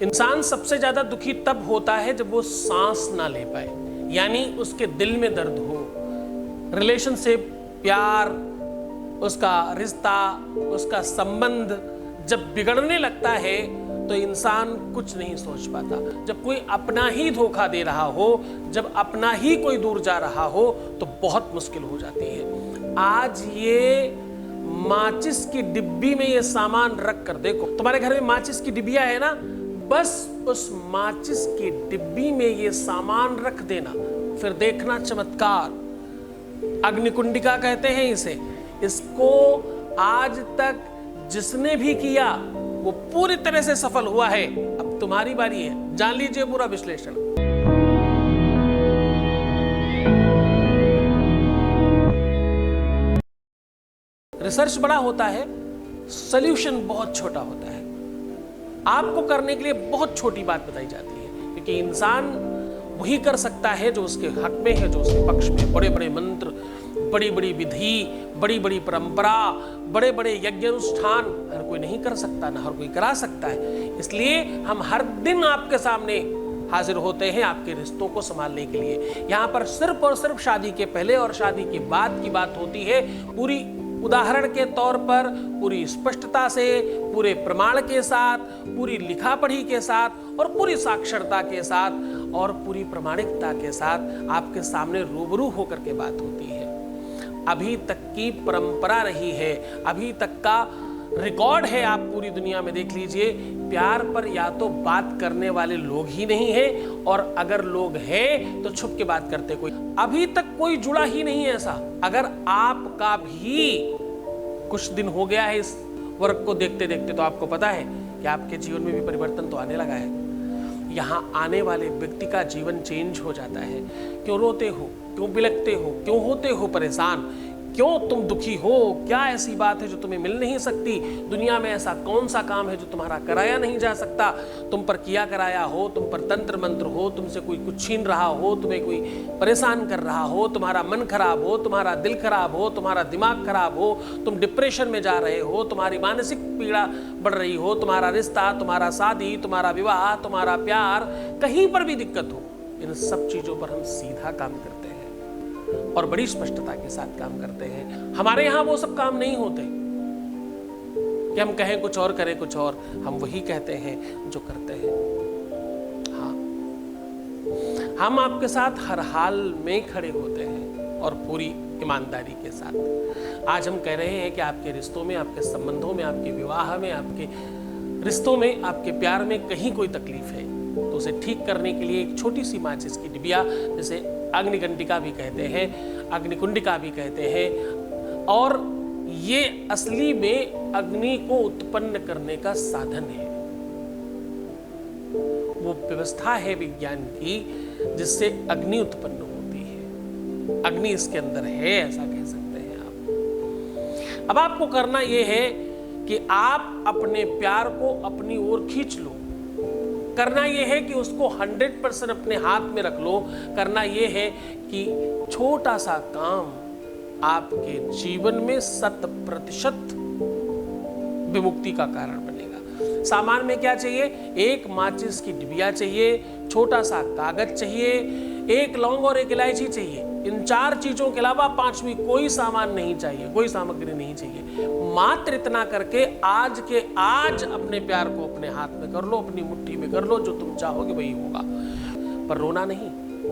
इंसान सबसे ज्यादा दुखी तब होता है जब वो सांस ना ले पाए, यानी उसके दिल में दर्द हो, रिलेशनशिप, प्यार, उसका रिश्ता, उसका संबंध जब बिगड़ने लगता है तो इंसान कुछ नहीं सोच पाता। जब कोई अपना ही धोखा दे रहा हो, जब अपना ही कोई दूर जा रहा हो तो बहुत मुश्किल हो जाती है। आज ये माचिस की डिब्बी में ये सामान रख कर देखो, तुम्हारे घर में माचिस की डिब्बिया है ना, बस उस माचिस की डिब्बी में ये सामान रख देना, फिर देखना चमत्कार। अग्निकुंडिका कहते हैं इसे। इसको आज तक जिसने भी किया वो पूरी तरह से सफल हुआ है। अब तुम्हारी बारी है, जान लीजिए पूरा विश्लेषण। रिसर्च बड़ा होता है, सॉल्यूशन बहुत छोटा होता है। आपको करने के लिए बहुत छोटी बात बताई जाती है, क्योंकि इंसान वही कर सकता है जो उसके हक में है, जो उसके पक्ष में। बड़े बड़े मंत्र, बड़ी बड़ी विधि, बड़ी बड़ी परंपरा, बड़े बड़े यज्ञ अनुष्ठान हर कोई नहीं कर सकता, ना हर कोई करा सकता है। इसलिए हम हर दिन आपके सामने हाजिर होते हैं आपके रिश्तों को संभालने के लिए। यहाँ पर सिर्फ और सिर्फ शादी के पहले और शादी के बाद की बात होती है। पूरी उदाहरण के तौर पर, पूरी स्पष्टता से, पूरे प्रमाण के साथ, पूरी लिखा पढ़ी के साथ और पूरी साक्षरता के साथ और पूरी प्रामाणिकता के साथ आपके सामने रूबरू होकर के बात होती है। अभी तक की परंपरा रही है, अभी तक का रिकॉर्ड है, आप पूरी दुनिया में देख लीजिए, प्यार पर या तो बात करने वाले लोग ही नहीं हैं, और अगर लोग हैं तो छुप के बात करते कोई। अभी तक कोई जुड़ा ही नहीं है ऐसा। अगर आपका भी कुछ दिन हो गया है इस वर्क को देखते देखते, तो आपको पता है कि आपके जीवन में भी परिवर्तन तो आने लगा है। यहाँ आने वाले व्यक्ति का जीवन चेंज हो जाता है। क्यों रोते हो, क्यों बिलखते हो, क्यों होते हो परेशान, क्यों तुम दुखी हो, क्या ऐसी बात है जो तुम्हें मिल नहीं सकती? दुनिया में ऐसा कौन सा काम है जो तुम्हारा कराया नहीं जा सकता? तुम पर किया कराया हो, तुम पर तंत्र मंत्र हो, तुमसे कोई कुछ छीन रहा हो, तुम्हें कोई परेशान कर रहा हो, तुम्हारा मन खराब हो, तुम्हारा दिल खराब हो, तुम्हारा दिमाग खराब हो, तुम डिप्रेशन में जा रहे हो, तुम्हारी मानसिक पीड़ा बढ़ रही हो, तुम्हारा रिश्ता, तुम्हारा शादी, तुम्हारा विवाह, तुम्हारा प्यार, कहीं पर भी दिक्कत हो, इन सब चीजों पर हम सीधा काम करते हैं और बड़ी स्पष्टता के साथ काम करते हैं। हमारे यहां वो सब काम नहीं होते कि हम कहें कुछ और करें कुछ और, हम वही कहते हैं जो करते हैं। हाँ, हम आपके साथ हर हाल में खड़े होते हैं और पूरी ईमानदारी के साथ। आज हम कह रहे हैं कि आपके रिश्तों में, आपके संबंधों में, आपके विवाह में, आपके रिश्तों में, आपके प्यार में कहीं कोई तकलीफ है तो उसे ठीक करने के लिए एक छोटी सी माचिस की डिबिया, जैसे अग्निकुंडिका भी कहते हैं, अग्निकुंडिका भी कहते हैं, और ये असली में अग्नि को उत्पन्न करने का साधन है। वो व्यवस्था है विज्ञान की जिससे अग्नि उत्पन्न होती है। अग्नि इसके अंदर है, ऐसा कह सकते हैं आप। अब आपको करना यह है कि आप अपने प्यार को अपनी ओर खींच लो। करना यह है कि उसको 100% अपने हाथ में रख लो। करना यह है कि छोटा सा काम आपके जीवन में 100% विमुक्ति का कारण बनेगा। सामान में क्या चाहिए? एक माचिस की डिबिया चाहिए, छोटा सा कागज चाहिए, एक लौंग और एक इलायची चाहिए। इन 4 चीजों के अलावा 5वीं कोई सामान नहीं चाहिए, कोई सामग्री नहीं चाहिए। मात्र इतना करके आज के आज अपने प्यार को अपने हाथ में कर लो, अपनी मुट्ठी में कर लो। जो तुम चाहोगे वही होगा। पर रोना नहीं,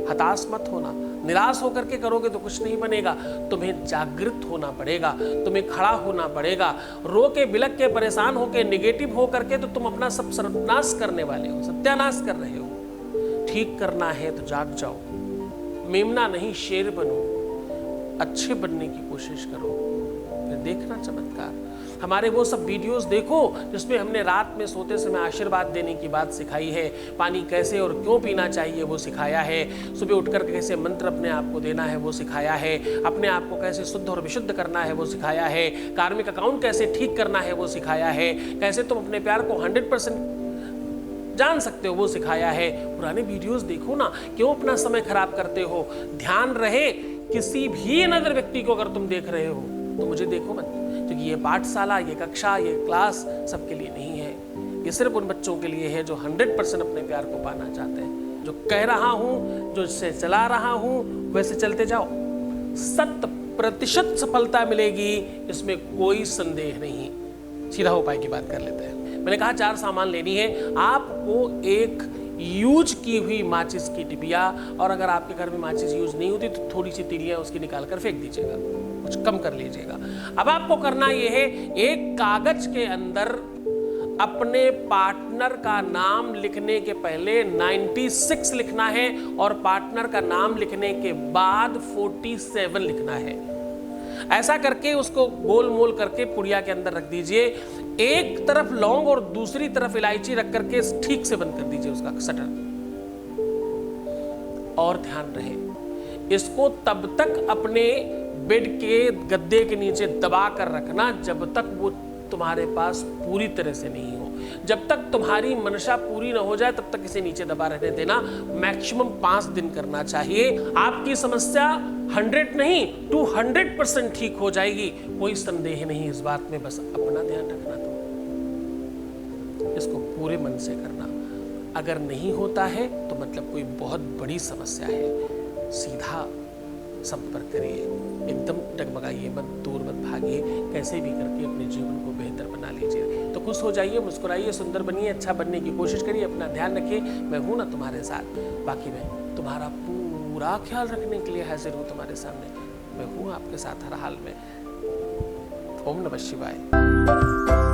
हताश मत होना। निराश होकर के करोगे तो कुछ नहीं बनेगा। तुम्हें जागृत होना पड़ेगा, तुम्हें खड़ा होना पड़ेगा। रो के बिलक के परेशान होके निगेटिव होकर के तो तुम अपना सब सर्वनाश करने वाले हो, सत्यानाश कर रहे हो। ठीक करना है तो जाग जाओ, मेमना नहीं शेर बनो, अच्छे बनने की कोशिश करो, फिर देखना चमत्कार। हमारे वो सब वीडियोस देखो जिसमें हमने रात में सोते समय आशीर्वाद देने की बात सिखाई है, पानी कैसे और क्यों पीना चाहिए वो सिखाया है, सुबह उठकर कैसे मंत्र अपने आप को देना है वो सिखाया है, अपने आप को कैसे शुद्ध और विशुद्ध करना है वो सिखाया है, कार्मिक अकाउंट कैसे ठीक करना है वो सिखाया है, कैसे तुम अपने प्यार को 100% जान सकते हो वो सिखाया है। पुराने वीडियोस देखो ना, क्यों अपना समय खराब करते हो? ध्यान रहे किसी भी अनदर व्यक्ति को अगर तुम देख रहे हो तो मुझे देखो मत, क्योंकि ये पाठशाला, ये कक्षा, ये क्लास सबके लिए नहीं है। ये सिर्फ उन बच्चों के लिए है जो 100% अपने प्यार को पाना चाहते हैं। जो कह रहा हूं, जो इससे चला रहा हूं, वैसे चलते जाओ, 100% सफलता मिलेगी, इसमें कोई संदेह नहीं। सीधा उपाय की बात कर लेते हैं। मैंने कहा 4 सामान लेनी है। आपको एक यूज की हुई माचिस की डिबिया, और अगर आपके घर में माचिस यूज नहीं होती तो थोड़ी सी तिलियां उसकी निकाल कर फेंक दीजिएगा, कुछ कम कर लीजिएगा। अब आपको करना यह है, एक कागज के अंदर अपने पार्टनर का नाम लिखने के पहले 96 लिखना है और पार्टनर का नाम लिखने के बाद 47 लिखना है। ऐसा करके उसको गोल मोल करके पुड़िया के अंदर रख दीजिए। एक तरफ लौंग और दूसरी तरफ इलायची रख करके ठीक से बंद कर दीजिए उसका शटर। और ध्यान रहे, इसको तब तक अपने बेड के गद्दे के नीचे दबा कर रखना जब तक वो तुम्हारे पास पूरी तरह से नहीं हो। जब तक तुम्हारी मनसा पूरी ना हो जाए तब तक इसे नीचे दबा रहने देना। मैक्सिमम 5 दिन करना चाहिए। आपकी समस्या 100 नहीं 200% ठीक हो जाएगी, कोई संदेह नहीं इस बात में। बस अपना ध्यान रखना, तो इसको पूरे मन से करना। अगर नहीं होता है तो मतलब कोई बहुत बड़ी समस्या है। सीधा संपर्क करिए, एकदम डगमगाइए मत, दूर मत भागिए। कैसे भी करके अपने जीवन को बेहतर बना लीजिए। तो खुश हो जाइए, मुस्कुराइए, सुंदर बनिए, अच्छा बनने की कोशिश करिए। अपना ध्यान रखिए। मैं हूं ना तुम्हारे साथ। बाकी मैं तुम्हारा पूरा ख्याल रखने के लिए हाजिर हूं तुम्हारे सामने। मैं हूं आपके साथ हर हाल में। ओम नमः शिवाय।